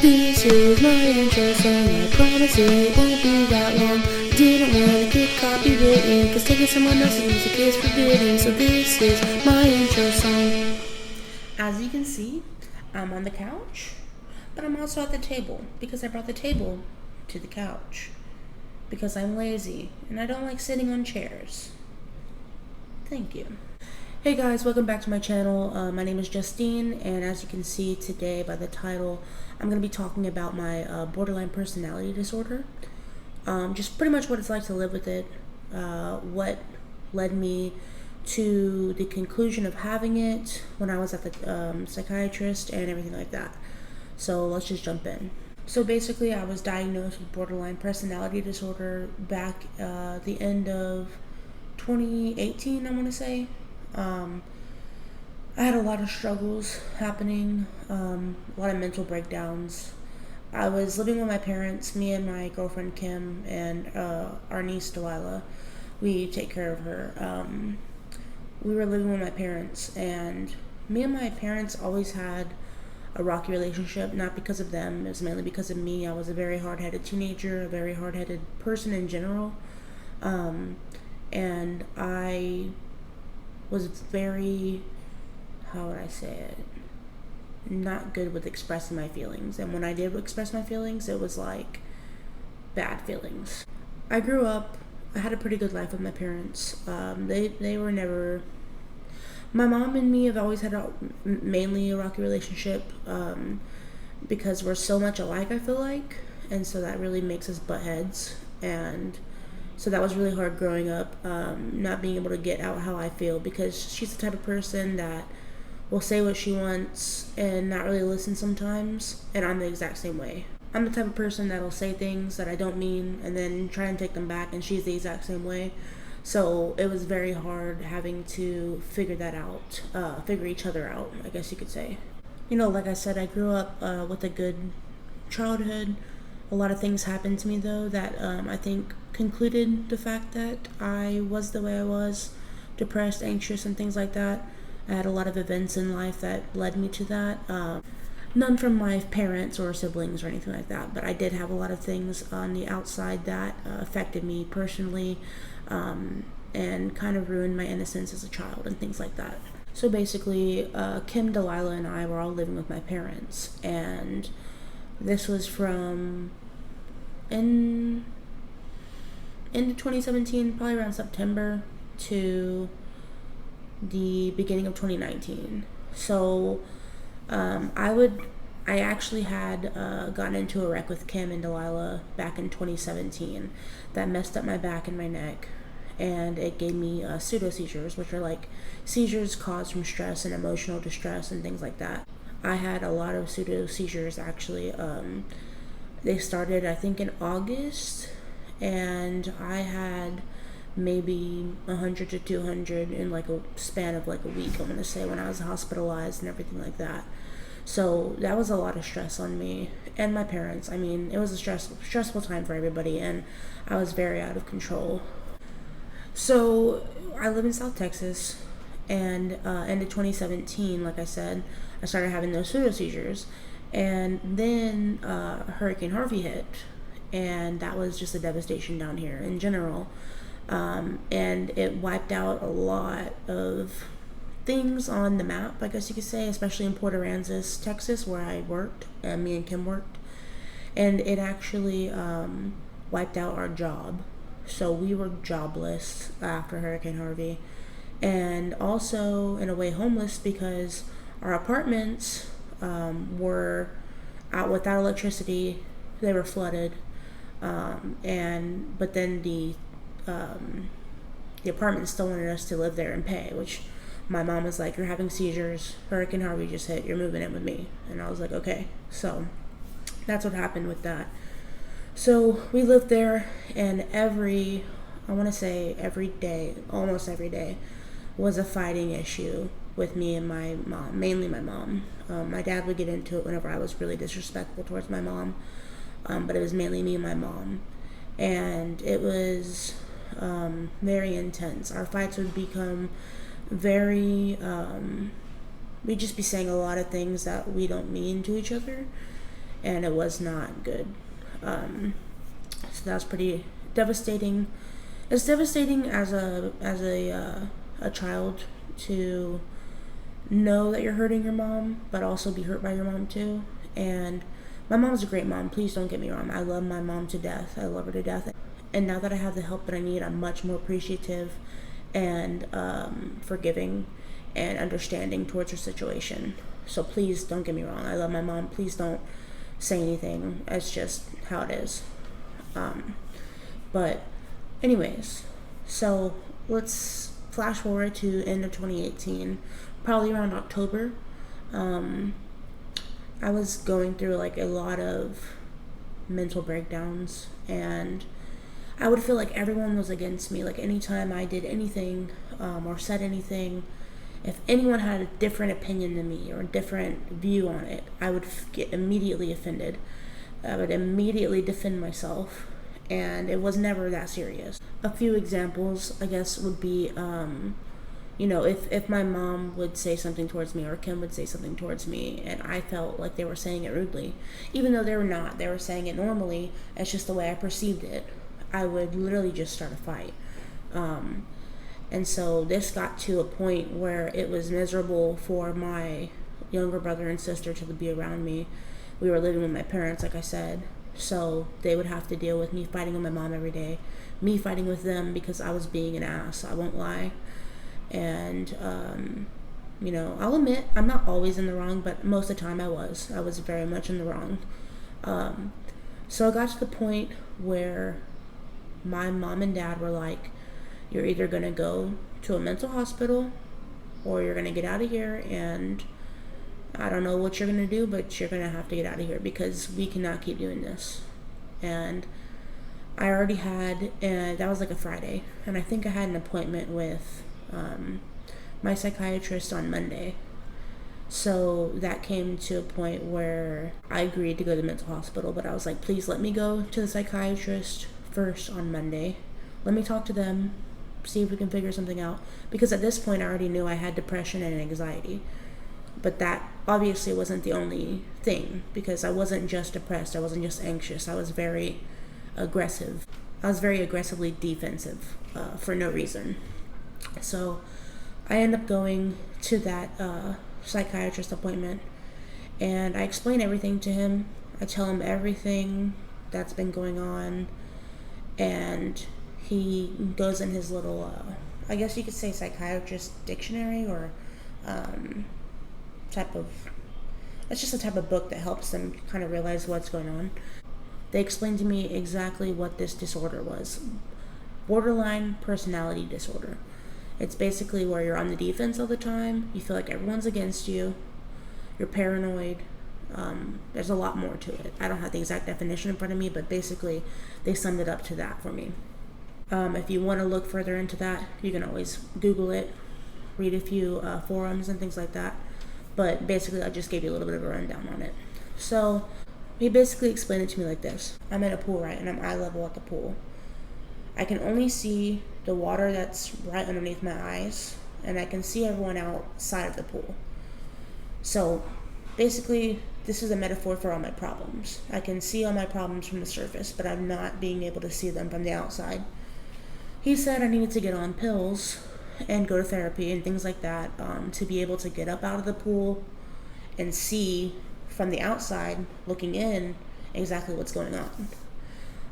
This is my intro song, I promise it won't be that long. Didn't want to get copywritten, cause taking someone else's music is forbidden. So this is my intro song. As you can see, I'm on the couch, but I'm also at the table, because I brought the table to the couch. Because I'm lazy, and I don't like sitting on chairs. Thank you. Hey guys, welcome back to my channel. My name is Justine, and as you can see today by the title, I'm going to be talking about my borderline personality disorder. Just pretty much what it's like to live with it, what led me to the conclusion of having it when I was at the psychiatrist, and everything like that. So let's just jump in. So basically, I was diagnosed with borderline personality disorder back the end of 2018, I want to say. I had a lot of struggles happening, a lot of mental breakdowns. I was living with my parents, me and my girlfriend Kim, and our niece Delilah. We take care of her. We were living with my parents, and me and my parents always had a rocky relationship, not because of them, it was mainly because of me. I was a very hard-headed teenager, a very hard-headed person in general, and I was very, how would I say it, not good with expressing my feelings. And when I did express my feelings, it was like bad feelings. I grew up, I had a pretty good life with my parents. They were never, my mom and me have always had mainly a rocky relationship, because we're so much alike, I feel like, and so that really makes us butt heads. And so that was really hard growing up, not being able to get out how I feel, because she's the type of person that will say what she wants and not really listen sometimes, and I'm the exact same way. I'm the type of person that'll say things that I don't mean and then try and take them back, and she's the exact same way. So it was very hard having to figure that out, figure each other out, I guess you could say. You know, like I said, I grew up with a good childhood. A lot of things happened to me, though, that I think concluded the fact that I was the way I was, depressed, anxious, and things like that. I had a lot of events in life that led me to that. None from my parents or siblings or anything like that, but I did have a lot of things on the outside that affected me personally, and kind of ruined my innocence as a child and things like that. So basically, Kim, Delilah, and I were all living with my parents, and this was from into 2017, probably around September to the beginning of 2019. So I actually had gotten into a wreck with Kim and Delilah back in 2017 that messed up my back and my neck, and it gave me pseudo seizures, which are like seizures caused from stress and emotional distress and things like that. I had a lot of pseudo seizures actually. They started, I think, in August, and I had maybe 100 to 200 in like a span of like a week, I'm going to say, when I was hospitalized and everything like that. So that was a lot of stress on me and my parents. I mean, it was a stressful time for everybody, and I was very out of control. So I live in South Texas, and end of 2017, like I said, I started having those pseudo seizures, and then Hurricane Harvey hit, and that was just a devastation down here in general, and it wiped out a lot of things on the map, I guess you could say, especially in Port Aransas, Texas, where I worked, and me and Kim worked, and it actually wiped out our job. So we were jobless after Hurricane Harvey, and also in a way homeless, because our apartments were out without electricity. They were flooded, but then the apartment still wanted us to live there and pay, which my mom was like, "You're having seizures, Hurricane Harvey just hit, you're moving in with me." And I was like, okay. So that's what happened with that. So we lived there, and I want to say every day, almost every day, was a fighting issue with me and my mom, mainly my mom. My dad would get into it whenever I was really disrespectful towards my mom, but it was mainly me and my mom. And it was very intense. Our fights would become we'd just be saying a lot of things that we don't mean to each other, and it was not good. So that was pretty devastating. It's devastating as a child to know that you're hurting your mom, but also be hurt by your mom too. And my mom's a great mom. Please don't get me wrong. I love my mom to death. I love her to death. And now that I have the help that I need, I'm much more appreciative and forgiving and understanding towards her situation. So please don't get me wrong. I love my mom. Please don't say anything. It's just how it is. But anyways, so let's flash forward to end of 2018, probably around October. I was going through like a lot of mental breakdowns, and I would feel like everyone was against me. Like anytime I did anything or said anything, if anyone had a different opinion than me or a different view on it, I would get immediately offended. I would immediately defend myself, and it was never that serious. A few examples, I guess, would be, if my mom would say something towards me or Kim would say something towards me and I felt like they were saying it rudely, even though they were not, they were saying it normally, it's just the way I perceived it, I would literally just start a fight. And so this got to a point where it was miserable for my younger brother and sister to be around me. We were living with my parents, like I said, so they would have to deal with me fighting with my mom every day, me fighting with them because I was being an ass, I won't lie. And I'll admit I'm not always in the wrong, but most of the time I was very much in the wrong. So I got to the point where my mom and dad were like, you're either going to go to a mental hospital or you're going to get out of here, and I don't know what you're going to do, but you're going to have to get out of here because we cannot keep doing this. And I already had, and that was like a Friday, and I think I had an appointment with my psychiatrist on Monday. So that came to a point where I agreed to go to the mental hospital, but I was like, please let me go to the psychiatrist first on Monday. Let me talk to them, see if we can figure something out. Because at this point I already knew I had depression and anxiety. But that obviously wasn't the only thing, because I wasn't just depressed, I wasn't just anxious, I was very aggressive. I was very aggressively defensive for no reason. So I ended up going to that psychiatrist appointment, and I explain everything to him. I tell him everything that's been going on, and he goes in his little, I guess you could say psychiatrist dictionary, or it's just a type of book that helps them kind of realize what's going on. They explained to me exactly what this disorder was. Borderline personality disorder. It's basically where you're on the defense all the time, you feel like everyone's against you, you're paranoid. There's a lot more to it. I don't have the exact definition in front of me, but basically they summed it up to that for me. If you want to look further into that, you can always Google it, read a few forums and things like that. But basically I just gave you a little bit of a rundown on it. So he basically explained it to me like this. I'm at a pool, right, and I'm eye level at the pool. I can only see the water that's right underneath my eyes, and I can see everyone outside of the pool. So basically, this is a metaphor for all my problems. I can see all my problems from the surface, but I'm not being able to see them from the outside. He said I needed to get on pills and go to therapy and things like that to be able to get up out of the pool and see from the outside, looking in, exactly what's going on.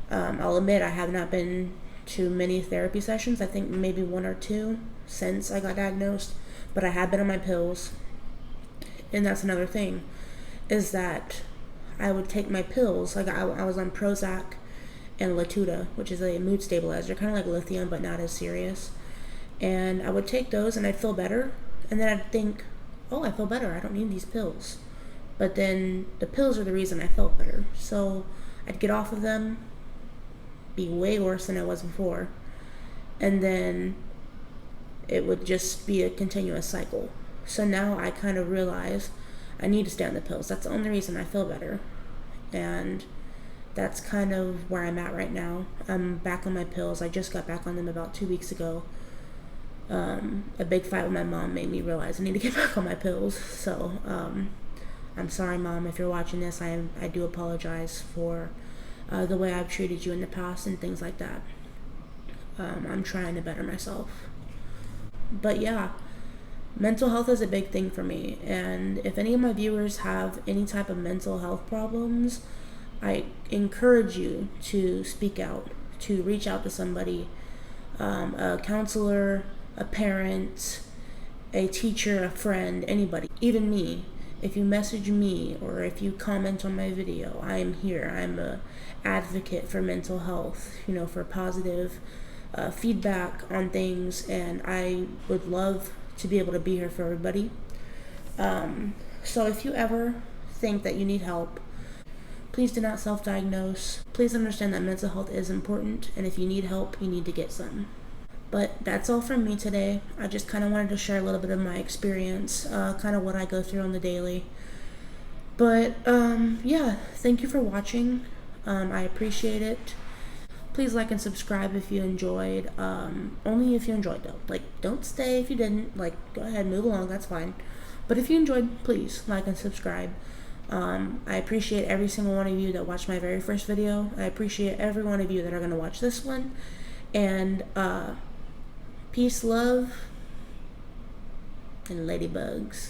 I'll admit I have not been to many therapy sessions. I think maybe 1 or 2 since I got diagnosed, but I have been on my pills. And that's another thing, is that I would take my pills. Like I was on Prozac and Latuda, which is a mood stabilizer, kind of like lithium, but not as serious. And I would take those and I'd feel better. And then I'd think, oh, I feel better, I don't need these pills. But then the pills are the reason I felt better. So I'd get off of them, be way worse than I was before, and then it would just be a continuous cycle. So now I kind of realize I need to stay on the pills. That's the only reason I feel better. And that's kind of where I'm at right now. I'm back on my pills. I just got back on them about 2 weeks ago. A big fight with my mom made me realize I need to get back on my pills. So I'm sorry, Mom, if you're watching this. I do apologize for the way I've treated you in the past and things like that. I'm trying to better myself. But yeah, mental health is a big thing for me. And if any of my viewers have any type of mental health problems, I encourage you to speak out, to reach out to somebody, a counselor, a parent, a teacher, a friend, anybody, even me. If you message me or if you comment on my video, I am here. I'm a advocate for mental health, for positive feedback on things, and I would love to be able to be here for everybody. So if you ever think that you need help, please do not self-diagnose. Please understand that mental health is important, and if you need help, you need to get some. But that's all from me today. I just kind of wanted to share a little bit of my experience, kind of what I go through on the daily. But yeah, thank you for watching. I appreciate it. Please like and subscribe if you enjoyed. Only if you enjoyed, though. Like, don't stay if you didn't. Like, go ahead, move along, that's fine. But if you enjoyed, please like and subscribe. I appreciate every single one of you that watched my very first video. I appreciate every one of you that are going to watch this one. And peace, love, and ladybugs.